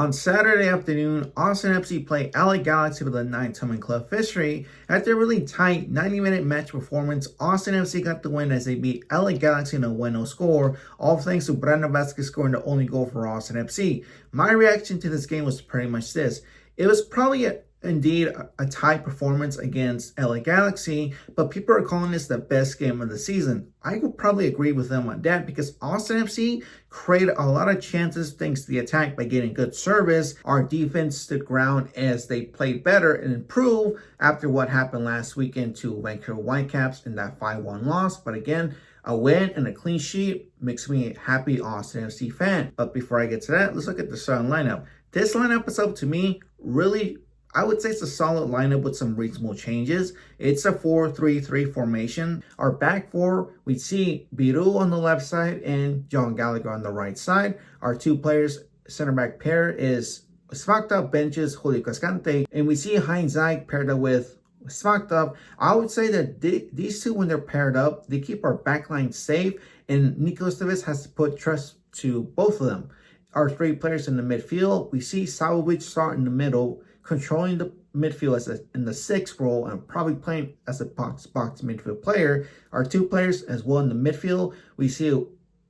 On Saturday afternoon, Austin FC played LA Galaxy for the 9th time in club history. After a really tight 90-minute match performance, Austin FC got the win as they beat LA Galaxy in a 1-0 score, all thanks to Vazquez scoring the only goal for Austin FC. My reaction to this game was pretty much this. It was probably indeed a tight performance against LA Galaxy, but people are calling this the best game of the season. I would probably agree with them on that because Austin FC created a lot of chances thanks to the attack by getting good service. Our defense stood ground as they played better and improved after what happened last weekend to Vancouver Whitecaps in that 5-1 loss. But again, a win and a clean sheet makes me a happy Austin FC fan. But before I get to that, let's look at the starting lineup. This lineup is up to me really. I would say it's a solid lineup with some reasonable changes. It's a 4-3-3 formation. Our back four, we see Biru on the left side and John Gallagher on the right side. Our two players, center back pair is Vazquez benches Julio Cascante, and we see Heinz Zayk paired up with Vazquez. I would say that these two, when they're paired up, they keep our backline safe, and Nico Estevez has to put trust to both of them. Our three players in the midfield, we see Savovic start in the middle, controlling the midfield in the sixth role and probably playing as a box-to-box midfield player. Our two players as well in the midfield, we see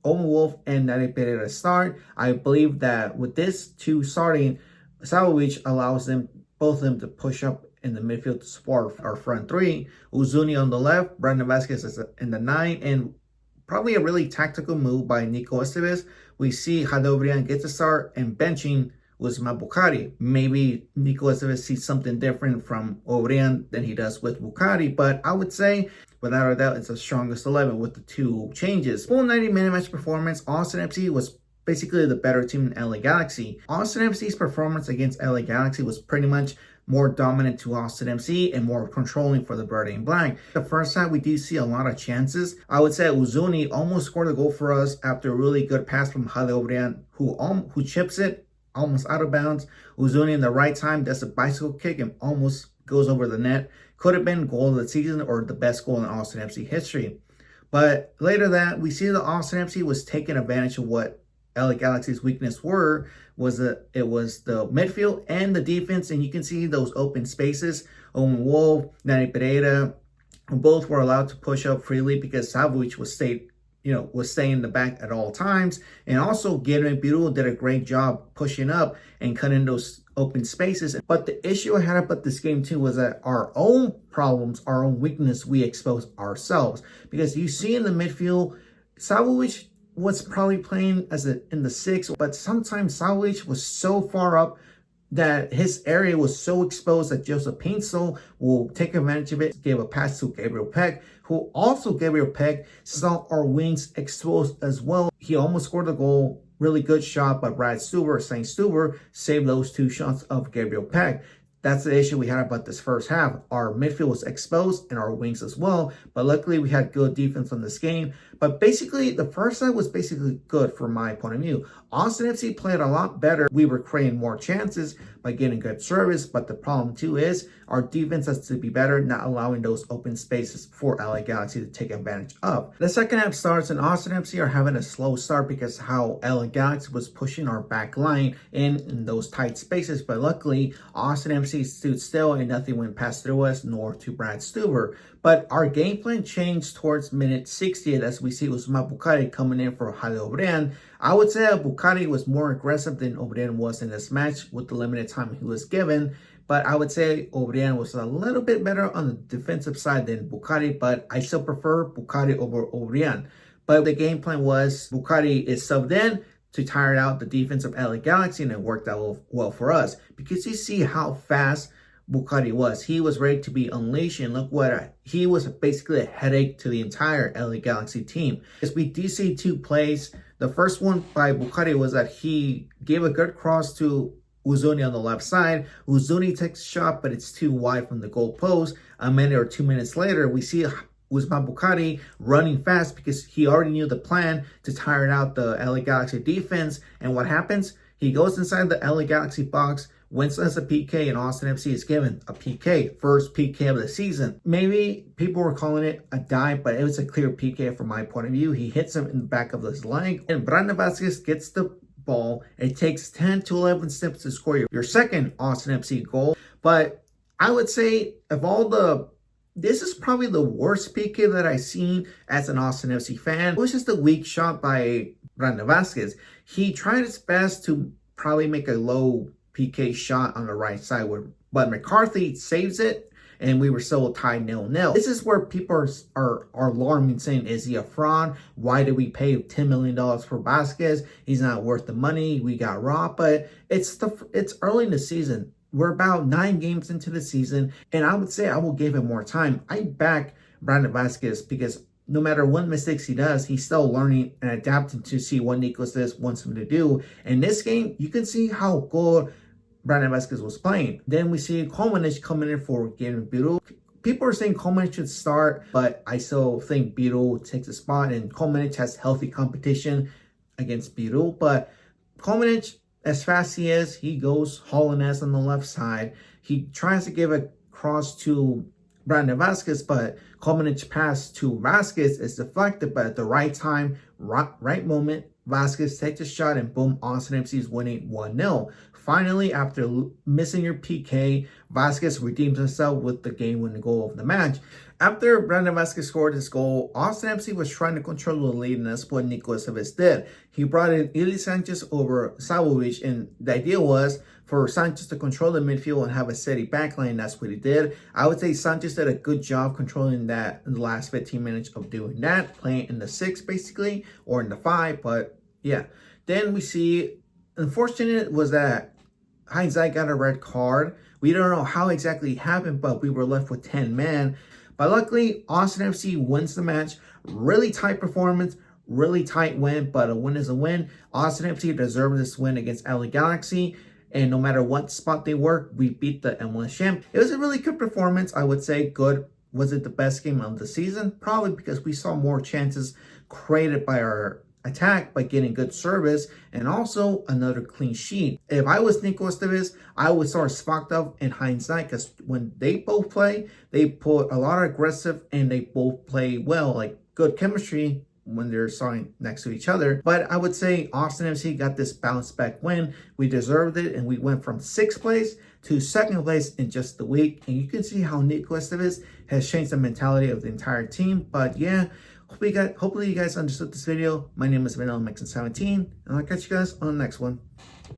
Owen Wolf and Nari Pereira start. I believe that with this two starting, Savovic allows both of them to push up in the midfield to support our front three. Uzuni on the left, Brandon Vazquez is in the 9, and probably a really tactical move by Nico Estevez. We see Obrian get the start and benching Ousmane Boukari. Maybe Nico Estevez sees something different from Obrian than he does with Boukari, but I would say, without a doubt, it's the strongest 11 with the two changes. Full 90-minute match performance, Austin FC was basically the better team in LA Galaxy. Austin FC's performance against LA Galaxy was pretty much more dominant to Austin FC and more controlling for the Verde and Black. The first time we do see a lot of chances. I would say Uzuni almost scored a goal for us after a really good pass from Obrian, who chips it almost out of bounds. Uzuni in the right time does a bicycle kick and almost goes over the net. Could have been goal of the season or the best goal in Austin FC history. But later that, we see that Austin FC was taking advantage of what LA Galaxy's weakness was the midfield and the defense, and you can see those open spaces. Owen Wolf, Nani Pereira, both were allowed to push up freely because Savovic was staying in the back at all times. And also Guilherme Biru did a great job pushing up and cutting those open spaces. But the issue I had about this game too was that our own problems, our own weakness, we exposed ourselves. Because you see in the midfield, Savovic was probably playing in the 6, but sometimes Savovic was so far up that his area was so exposed that Joseph Pinso will take advantage of it, gave a pass to Gabriel Peck, who also Gabriel Peck saw our wings exposed as well. He almost scored a goal. Really good shot, but Saint Stuber saved those two shots of Gabriel Peck. That's the issue we had about this first half. Our midfield was exposed and our wings as well, but luckily we had good defense on this game. But basically, the first half was basically good from my point of view. Austin FC played a lot better. We were creating more chances by getting good service, but the problem too is our defense has to be better, not allowing those open spaces for LA Galaxy to take advantage of. The second half starts and Austin FC are having a slow start because how LA Galaxy was pushing our back line in those tight spaces, but luckily Austin FC stood still and nothing went past through us nor to Brad Stuber. But our game plan changed towards minute 60th as we see Ousmane Boukari coming in for Obrian. I would say Boukari was more aggressive than Obrian was in this match with the limited time he was given. But I would say Obrian was a little bit better on the defensive side than Boukari, but I still prefer Boukari over Obrian. But the game plan was Boukari is subbed in to tire out the defense of LA Galaxy, and it worked out well for us because you see how fast Boukari was. He was ready to be unleashed, and look what he was basically a headache to the entire LA Galaxy team. As we do see two plays, the first one by Boukari was that he gave a good cross to Uzuni on the left side. Uzuni takes a shot, but it's too wide from the goal post. A minute or 2 minutes later, we see Ousmane Boukari running fast because he already knew the plan to tire out the LA Galaxy defense. And what happens? He goes inside the LA Galaxy box, wins as a PK, and Austin FC is given a PK, first PK of the season. Maybe people were calling it a dive, but it was a clear PK from my point of view. He hits him in the back of his leg, and Brandon Vazquez gets the ball. It takes 10 to 11 steps to score your second Austin FC goal. But I would say this is probably the worst PK that I've seen as an Austin FC fan. It was just a weak shot by Vazquez. He tried his best to probably make a low PK shot on the right side, but McCarthy saves it, and we were still tied 0-0. This is where people are alarming, saying, is he a fraud? Why did we pay $10 million for Vazquez? He's not worth the money. We got robbed. But it's early in the season. We're about 9 games into the season, and I would say I will give him more time. I back Brandon Vazquez because no matter what mistakes he does, he's still learning and adapting to see what Nicolas wants him to do. In this game, you can see how good Brandon Vazquez was playing. Then we see Coleman coming in for Gavin Beetle. People are saying Coleman should start, but I still think Beetle takes a spot, and Coleman has healthy competition against Beetle. But Coleman, as fast as he goes hauling ass on the left side. He tries to give a cross to Brandon Vazquez, but Coleman's pass to Vazquez is deflected, but at the right time, right moment, Vazquez takes a shot, and boom, Austin FC is winning 1-0. Finally, after missing your PK, Vazquez redeems himself with the game-winning goal of the match. After Brandon Vazquez scored his goal, Austin FC was trying to control the lead, and that's what Nicolas did. He brought in Ili Sanchez over Savovic, and the idea was for Sanchez to control the midfield and have a steady backline. That's what he did. I would say Sanchez did a good job controlling that in the last 15 minutes of doing that, playing in the 6 basically, or in the 5, but yeah. Then we see, unfortunate was that Hindsight got a red card. We don't know how exactly it happened, but we were left with 10 men. But luckily, Austin FC wins the match. Really tight performance, really tight win, but a win is a win. Austin FC deserved this win against LA Galaxy. And no matter what spot they were, we beat the MLS champ. It was a really good performance, I would say. Good. Was it the best game of the season? Probably, because we saw more chances created by our attack by getting good service, and also another clean sheet. If I was Nicolas, I would start Svakov and Hindsight, because when they both play, they put a lot of aggressive and they both play well, like good chemistry when they're starting next to each other. But I would say Austin FC got this bounce back win. We deserved it, and we went from 6th place to 2nd place in just the week. And you can see how Nicolas has changed the mentality of the entire team. But yeah, hopefully you guys understood this video. My name is VanillaMixon17, and I'll catch you guys on the next one.